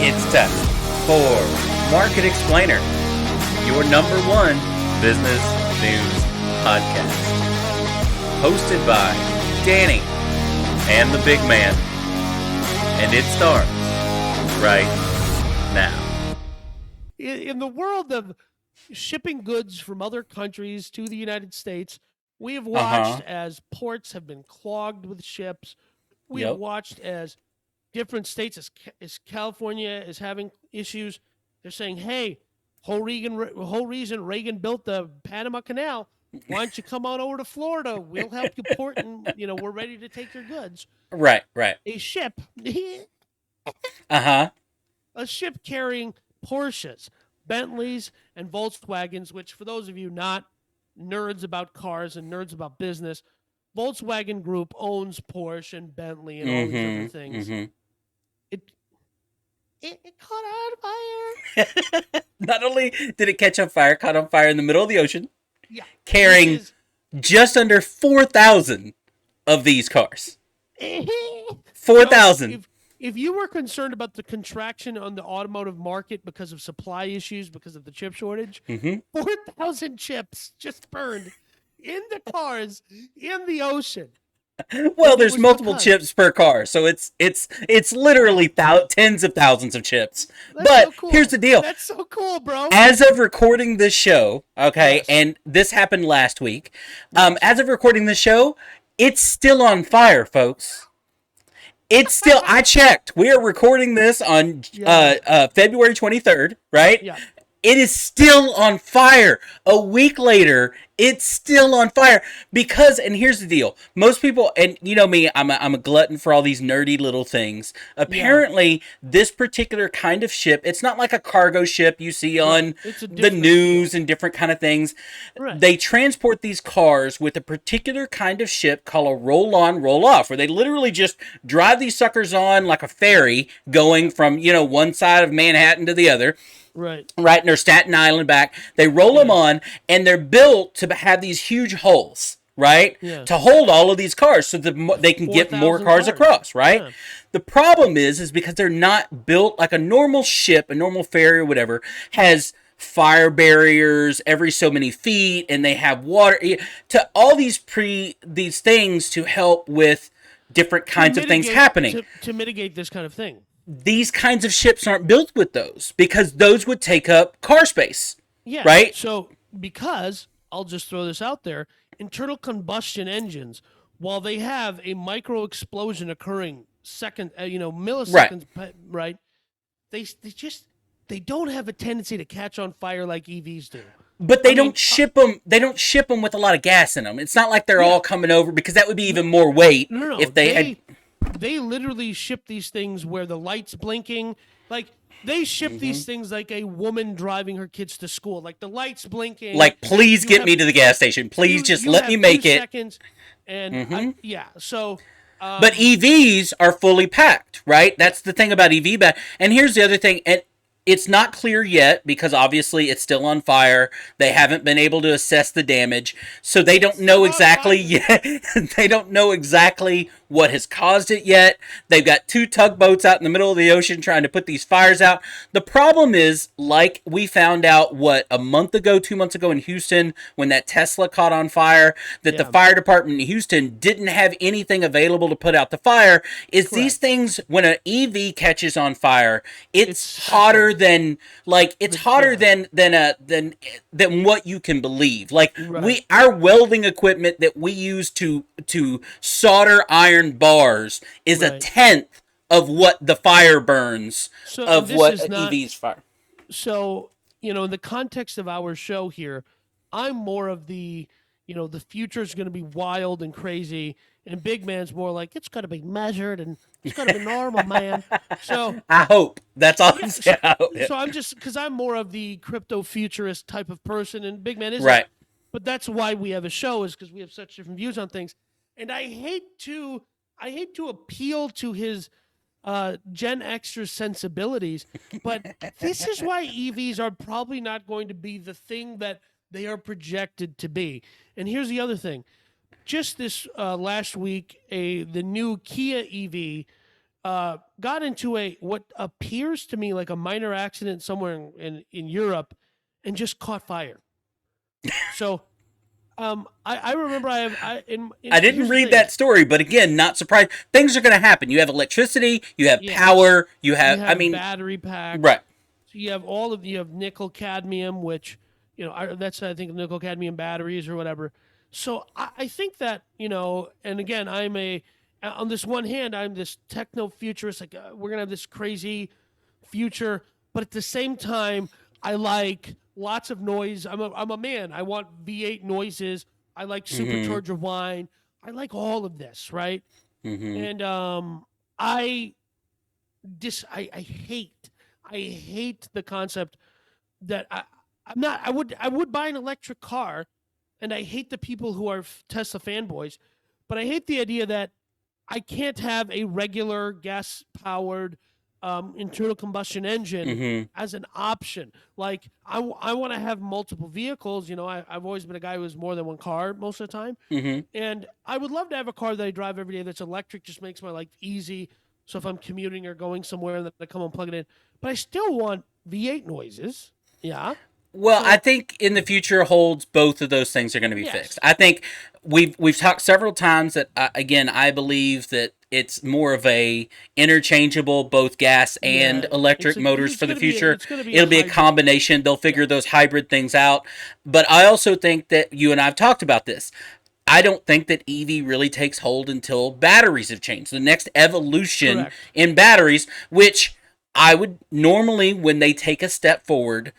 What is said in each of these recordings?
It's time for Market Explainer, your number one business news podcast. Hosted by Danny and the big man. And it starts right now. In the world of shipping goods from other countries to the United States, we have watched as ports have been clogged with ships. We have watched as different states, as California is having issues. They're saying, hey, whole reason Reagan built the Panama Canal. Why don't you come on over to Florida? We'll help you port, and we're ready to take your goods. Right. A ship, Uh-huh. a ship carrying Porsches, Bentleys, and Volkswagens, which for those of you not nerds about cars and nerds about business, Volkswagen Group owns Porsche and Bentley and all these other things. It caught on fire. Not only did it catch on fire, caught on fire in the middle of the ocean, carrying just under 4,000 of these cars. 4,000. If you were concerned about the contraction on the automotive market because of supply issues, because of the chip shortage, 4,000 chips just burned in the cars in the ocean. Well, there's multiple chips per car, so it's literally tens of thousands of chips. That's but so cool. Here's the deal. That's so cool, bro. As of recording this show, and this happened last week, as of recording this show, it's still on fire, folks. It's still, I checked. We are recording this on February 23rd, right? Yeah. It is still on fire. A week later, it's still on fire. Because, and here's the deal. Most people, and you know me, I'm a glutton for all these nerdy little things. Apparently, this particular kind of ship, it's not like a cargo ship you see on the news and different kind of things. Right. They transport these cars with a particular kind of ship called a roll-on, roll-off, where they literally just drive these suckers on like a ferry going from, one side of Manhattan to the other. Right. And they're Staten Island back. They roll them on, and they're built to have these huge holes, right? Yeah. To hold all of these cars so that they can get more cars across, right? Yeah. The problem is because they're not built like a normal ship, a normal ferry or whatever, has fire barriers every so many feet, and they have water to all these things to help with different kinds of things happening. To mitigate this kind of thing. These kinds of ships aren't built with those because those would take up car space. Yeah. Right? So, because, I'll just throw this out there, internal combustion engines, while they have a micro explosion occurring milliseconds, right? They don't have a tendency to catch on fire like EVs do. But they don't ship them. They don't ship them with a lot of gas in them. It's not like they're all coming over because that would be even more weight. No. If they had. They literally ship these things where the light's blinking. Like, they ship these things like a woman driving her kids to school. Like, the light's blinking. Like, please get me to the gas station. Please just let me make it. Seconds, and, so... but EVs are fully packed, right? That's the thing about EV. And here's the other thing. And it's not clear yet because obviously it's still on fire. They haven't been able to assess the damage. So they don't know exactly yet. They don't know exactly what has caused it yet. They've got 2 tugboats out in the middle of the ocean trying to put these fires out. The problem is, like we found out, 2 months ago in Houston, when that Tesla caught on fire, that the fire department in Houston didn't have anything available to put out the fire, is Correct. These things, when an EV catches on fire, it's hotter than, like, it's hotter than what you can believe. Like, our welding equipment that we use to solder iron bars is a tenth of what the fire burns of what EVs fire. So, in the context of our show here, I'm more of the the future is going to be wild and crazy, and Big Man's more like it's going to be measured and it's going to be normal, man. So I hope that's all. So I'm just because I'm more of the crypto futurist type of person, and Big Man isn't. Right. But that's why we have a show, is because we have such different views on things, and I hate to appeal to his Gen Xer sensibilities, but this is why EVs are probably not going to be the thing that they are projected to be. And here's the other thing. Just this last week, the new Kia EV got into a what appears to me like a minor accident somewhere in Europe, and just caught fire. So I remember I didn't here's the read thing. that story, but again, not surprised. Things are going to happen. You have electricity, you have Yes, power, you you have, I have mean, battery packs. right. So you have nickel cadmium, which that's I think nickel cadmium batteries or whatever. So I think that and again, on this one hand, I'm this techno futurist. Like we're gonna have this crazy future, but at the same time, I like lots of noise. I'm a man. I want V8 noises. I like Mm-hmm. supercharger wine. I like all of this, right? Mm-hmm. And I I hate the concept that I would buy an electric car, and I hate the people who are Tesla fanboys, but I hate the idea that I can't have a regular gas powered internal combustion engine Mm-hmm. as an option. Like I want to have multiple vehicles. I've always been a guy who has more than one car most of the time, Mm-hmm. and I would love to have a car that I drive every day that's electric. Just makes my life easy. So if I'm commuting or going somewhere, and then I come and plug it in, but I still want V8 noises. Yeah. Well, I So think in the future holds both of those things are going to be fixed. yes, I think we've talked several times that again I believe that it's more of a interchangeable both gas and yeah, electric motors for the future. it's gonna be a It'll be a hybrid. combination. They'll Yeah, figure those hybrid things out. But I also think that you and I have talked about this. I don't think that EV really takes hold until batteries have changed. The next evolution correct. in batteries, which I would normally, when they take a step forward,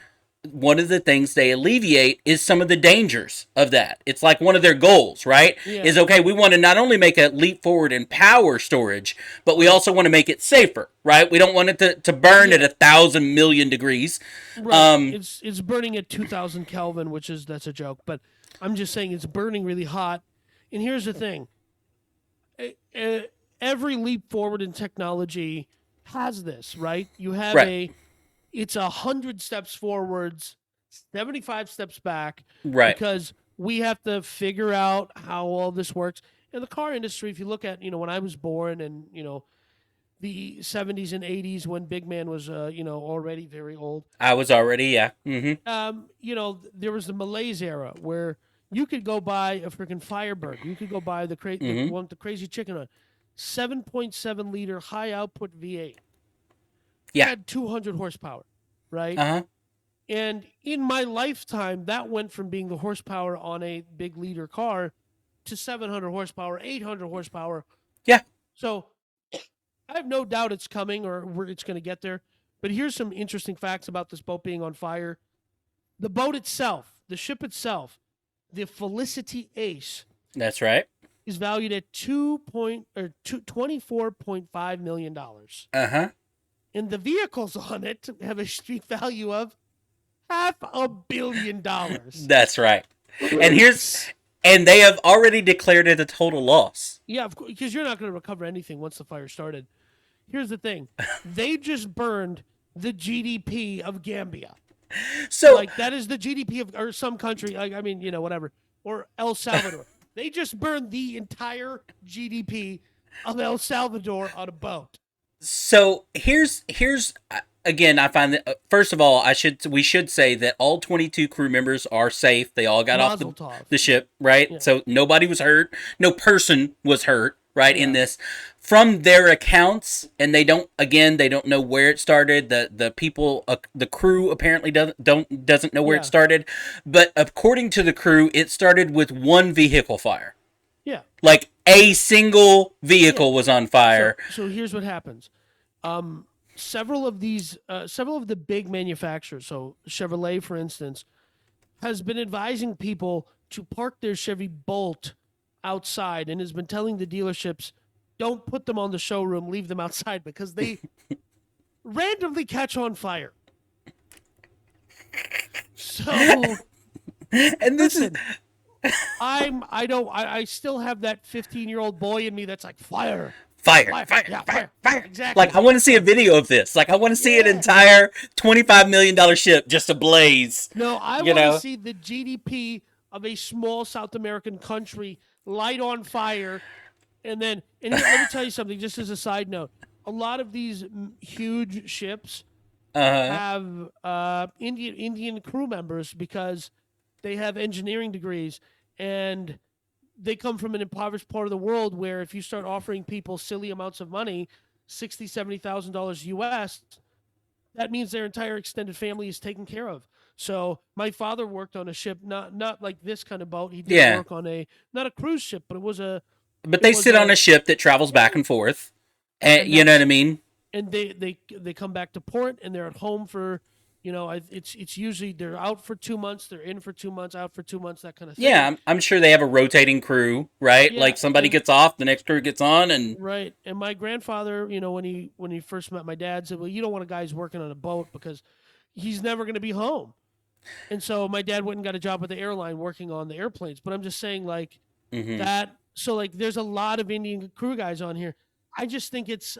one of the things they alleviate is some of the dangers of that. It's like one of their goals, right? Yeah, Is okay, we want to not only make a leap forward in power storage, but we right, also want to make it safer, right? We don't want it to burn at yeah, 1,000,000,000 degrees. right. Um, It's burning at 2,000 Kelvin, which is that's a joke. But I'm just saying it's burning really hot. And here's the thing: every leap forward in technology has this, right? You have right, it's 100 steps forwards, 75 steps back, right. because we have to figure out how all this works. In the car industry, if you look at when I was born, and the 70s and 80s, when Big Man was already very old, I was already, yeah. Mm-hmm. there was the Malaise era where you could go buy a freaking Firebird, you could go buy the Mm-hmm. one with the crazy chicken on, 7.7 liter high output V8, Yeah. had 200 horsepower, right? Uh-huh. And in my lifetime, that went from being the horsepower on a big liter car to 700 horsepower, 800 horsepower. Yeah. So I have no doubt it's coming, or it's going to get there. But here's some interesting facts about this boat being on fire. The boat itself, the ship itself, the Felicity Ace, That's right. is valued at $24.5 million, Uh-huh. and the vehicles on it have a street value of $500 million. That's right. And they have already declared it a total loss. Yeah, of course, because you're not going to recover anything once the fire started. Here's the thing: they just burned the GDP of Gambia. So Like that is the GDP of or some country. Like, I mean, whatever, or El Salvador. They just burned the entire GDP of El Salvador on a boat. So here's again, I find that first of all, we should say that all 22 crew members are safe. They all got off Mazel tov. the ship, right? Yeah, So nobody was hurt. No person was hurt, right, in yeah, this. From their accounts, and they don't know where it started. The people, the crew apparently doesn't know where it yeah, started, but according to the crew, it started with one vehicle fire. yeah, Like a single yeah. vehicle was on fire. So here's what happens. Several of the big manufacturers, so Chevrolet, for instance, has been advising people to park their Chevy Bolt outside, and has been telling the dealerships, don't put them on the showroom, leave them outside, because they randomly catch on fire. So And this is listen, I still have that 15-year-old boy in me that's like fire, fire, fire, fire, yeah, fire, fire, fire. exactly. Like I want to see a video of this. Like I want to see an Yeah. entire $25 million ship just ablaze. No, I You want to know? see the GDP of a small South American country light on fire, and let me tell you something, just as a side note. a lot of these huge ships Uh-huh. have Indian crew members because they have engineering degrees, and they come from an impoverished part of the world where if you start offering people silly amounts of money, $60,000-$70,000 US, that means their entire extended family is taken care of. So my father worked on a ship, not like this kind of boat. He did Yeah. work on a not a cruise ship, but But it they was sit on a a ship that travels back yeah, and forth. And and you know what that's I mean? and they come back to port and they're at home for it's usually they're out for 2 months, they're in for 2 months, out for 2 months, that kind of Yeah, thing. I'm sure they have a rotating crew, right? Yeah, Like somebody and gets off, the next crew gets on, and right. And my grandfather, when he first met my dad, said, "Well, you don't want a guy who's working on a boat because he's never going to be home." And so my dad went and got a job with the airline working on the airplanes. But I'm just saying, like mm-hmm. that. So like, there's a lot of Indian crew guys on here. I just think it's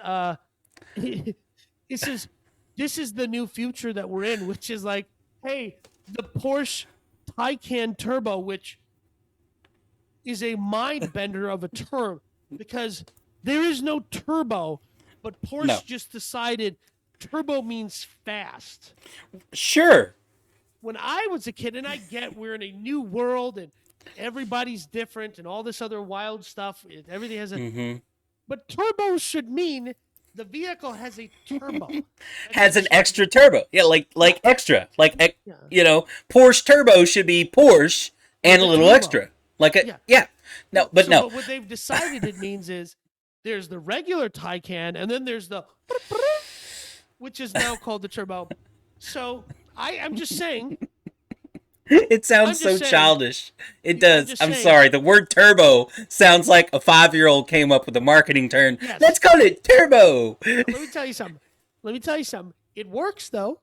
this is this is the new future that we're in, which is like, hey, the Porsche Taycan Turbo, which is a mind bender of a term because there is no turbo, but No, Porsche just decided turbo means fast. sure, When I was a kid, and I get we're in a new world and everybody's different and all this other wild stuff, everything has a, mm-hmm. but turbo should mean the vehicle has a turbo. Has an extra turbo, yeah, Yeah, like extra, like yeah, Porsche turbo should be Porsche and with a a little turbo. extra, like a Yeah. yeah, no, but no, But what they've decided it means is there's the regular Taycan, and then there's the which is now called the turbo. So I'm just saying, it I'm sounds just so saying, childish. It I'm does. just I'm saying, sorry. The word turbo sounds like a 5-year-old came up with a marketing term. Let's yes. call it turbo. Let me tell you something. Let me tell you something. It works though.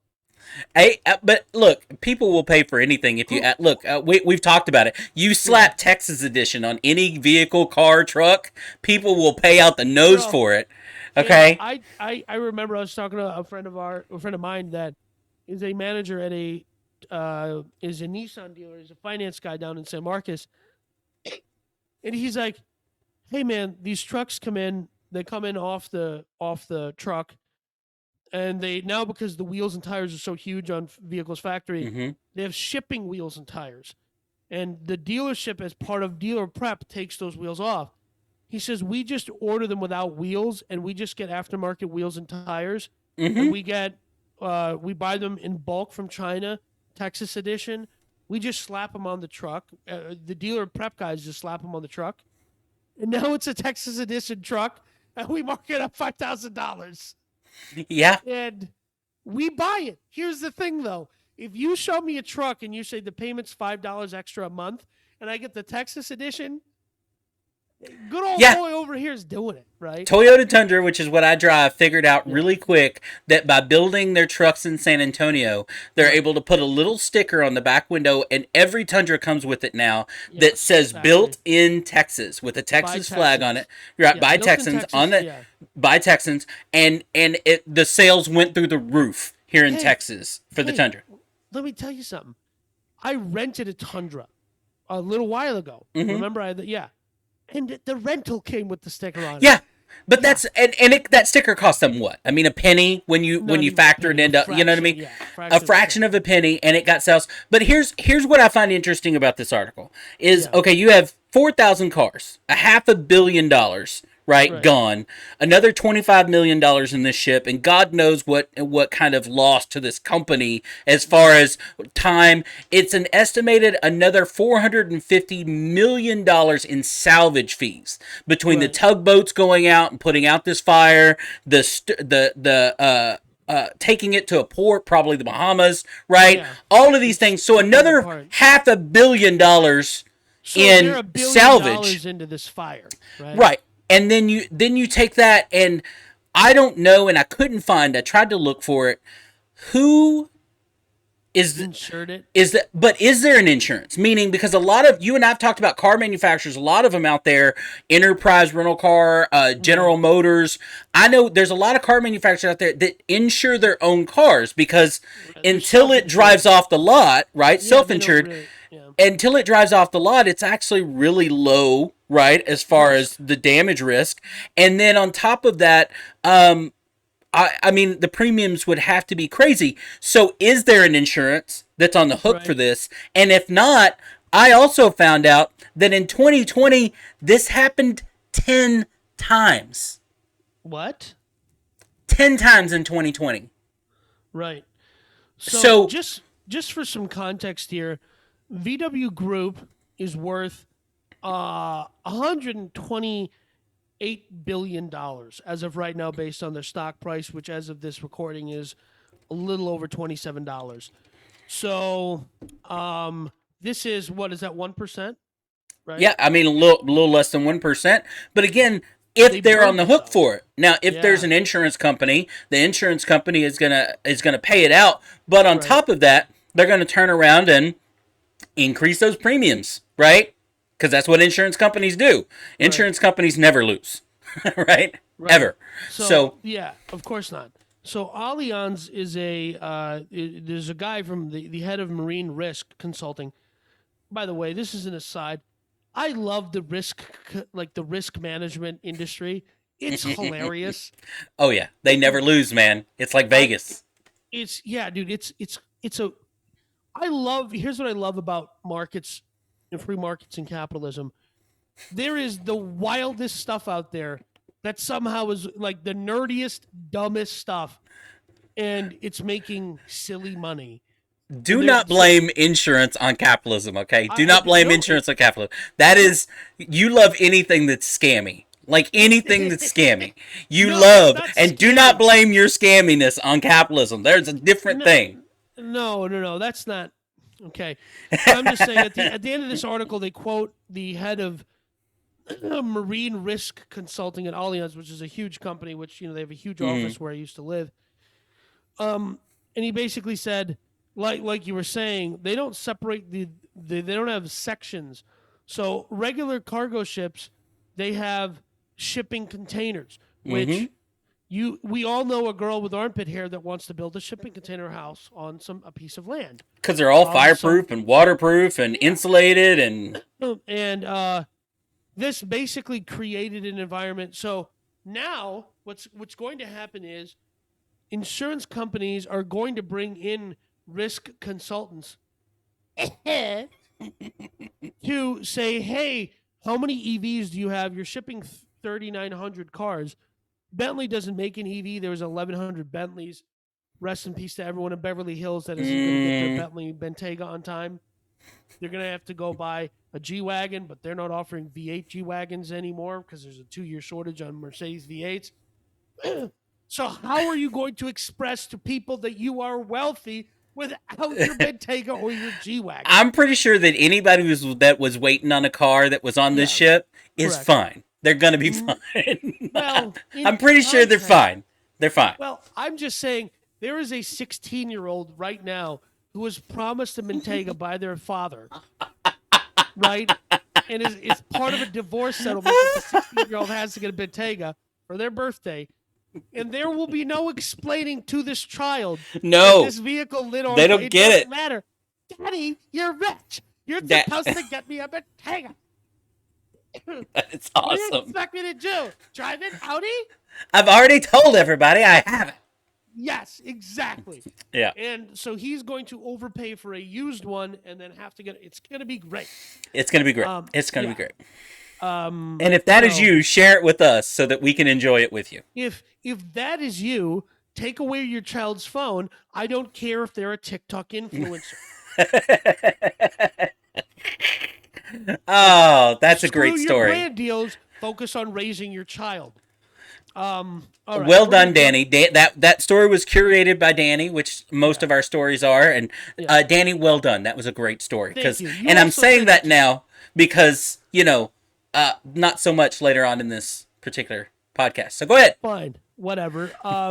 Hey, but look, people will pay for anything if you Who? look. We've talked about it. You Yeah, slap Texas edition on any vehicle, car, truck, people will pay out the nose bro. for it. And Okay. I remember I was talking to a friend of mine that is a manager at is a Nissan dealer. He's a finance guy down in San Marcos, and he's like, "Hey man, these trucks come in. They come in off the truck, and they now because the wheels and tires are so huge on vehicles factory, Mm-hmm. they have shipping wheels and tires, and the dealership as part of dealer prep takes those wheels off. He says we just order them without wheels, and we just get aftermarket wheels and tires, and Mm-hmm. we buy them in bulk from China, Texas edition. We just slap them on the truck. The dealer prep guys just slap them on the truck, and now it's a Texas edition truck, and we mark it up $5,000, Yeah. and we buy it. Here's the thing, though: if you show me a truck and you say the payment's $5 extra a month, and I get the Texas edition, good old Yeah. boy over here is doing it, right? Toyota Tundra, which is what I drive, figured out Yeah. really quick that by building their trucks in San Antonio, they're Right. able to put a little sticker on the back window, and every Tundra comes with it now that Yes, says exactly. "Built in Texas" with a By Texas flag on it, Texans. right? Yeah, By built in Texans on Texas. the Yeah. by Texans, and the sales went through the roof here in Hey, Texas for the hey, Tundra. let me tell you something. I rented a Tundra a little while ago. Hmm. Remember, yeah, and the rental came with the sticker on it. Yeah, but Yeah, that's that sticker cost them what? I mean, a penny when not you even a factor it penny, a into, you know what I fraction. mean, Yeah, a fraction of a fraction cent. of a penny, and it got sales. But here's what I find interesting about this article is Yeah, okay, you have 4,000 cars, a $500 million. Right, right. gone. Another $25 million in this ship, and God knows what kind of loss to this company as far Yeah, as time. It's an estimated another $450 million in salvage fees between the right. tugboats going out and putting out this fire, taking it to a port, probably the Bahamas, right? Yeah, All of these it's things. So taking it another apart. $500 million So they're in $1 billion salvage, into this fire, right? right? And then you take that, and I don't know, and I couldn't find. I tried to look for it. Who is Insured it. but is there an insurance? Meaning, because a lot of you and I've talked about car manufacturers, a lot of them out there, Enterprise Rental Car, General Right. Motors. I know there's a lot of car manufacturers out there that insure their own cars because Right. They're until it drives self-insured. off the lot, right? Yeah, they don't Self-insured. really. Yeah. Until it drives off the lot, it's actually really low right? As far as the damage risk. And then on top of that, I mean, the premiums would have to be crazy. So is there an insurance that's on the hook for this? And if not, I also found out that in 2020, this happened 10 times. What? 10 times in 2020. Right. So just for some context here, VW Group is worth $128 billion as of right now, based on their stock price, which as of this recording is a little over $27. So this is, what is that, 1%? Right? Yeah, I mean a little less than 1%. But again, if they're on the hook for it. Now, if there's an insurance company, the insurance company is gonna pay it out. But on top of that, they're gonna turn around and increase those premiums, right? Because that's what insurance companies do. Insurance companies never lose, right? Ever. So yeah, of course not. So Allianz is there's a guy from the head of Marine Risk Consulting. By the way, this is an aside. I love the risk management industry. It's hilarious. Oh yeah, they never lose, man. It's like Vegas. It's dude. Here's what I love about markets and free markets and capitalism. There is the wildest stuff out there that somehow is like the nerdiest, dumbest stuff, and it's making silly money. Do not blame insurance on capitalism, okay? Do not blame insurance on capitalism. That is, you love anything that's scammy. Like anything that's scammy. You love, and do not blame your scamminess on capitalism. There's a different thing. No, that's not, okay. I'm just saying, at the end of this article, they quote the head of Marine Risk Consulting at Allianz, which is a huge company, which, they have a huge office where I used to live. And he basically said, like you were saying, they don't separate they don't have sections. So regular cargo ships, they have shipping containers, which we all know a girl with armpit hair that wants to build a shipping container house on a piece of land. Because they're all fireproof and waterproof and insulated and this basically created an environment. So now what's going to happen is insurance companies are going to bring in risk consultants to say, hey, how many EVs do you have? You're shipping 3,900 cars. Bentley doesn't make an EV. There was 1,100 Bentleys. Rest in peace to everyone in Beverly Hills that isn't going to get their Bentley Bentayga on time. They're going to have to go buy a G-Wagon, but they're not offering V8 G-Wagons anymore because there's a 2-year shortage on Mercedes V8s. So how are you going to express to people that you are wealthy without your Bentayga or your G-Wagon? I'm pretty sure that anybody that was waiting on a car that was on this ship is fine. They're going to be fine. Well, I'm pretty sure they're fine. They're fine. Well, I'm just saying there is a 16-year-old right now who was promised a Bentayga by their father, right? And is part of a divorce settlement that the 16-year-old has to get a Bentayga for their birthday. And there will be no explaining to this child that this vehicle lit on. They don't get it. Matter. Daddy, you're rich. You're supposed to get me a Bentayga. It's awesome. What do you expect me to do? Drive an Audi? I've already told everybody I have it. Yes, exactly. Yeah. And so he's going to overpay for a used one and then have to get it. It's going to be great. It's going to be great. It's going to be great. And if that is you, share it with us so that we can enjoy it with you. If that is you, take away your child's phone. I don't care if they're a TikTok influencer. Oh, that's a great story. Screw your brand deals. Focus on raising your child. All right, well done, Danny. That story was curated by Danny, which most of our stories are. And Danny, well done. That was a great story. Thank you. And I'm saying that now because, not so much later on in this particular podcast. So go ahead. Fine. Whatever. I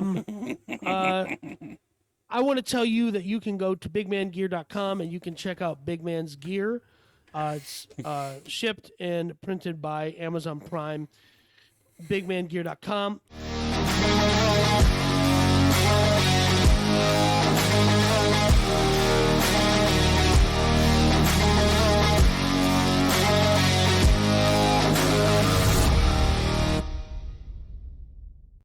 want to tell you that you can go to bigmangear.com and you can check out Big Man's gear. It's shipped and printed by Amazon Prime. bigmangear.com.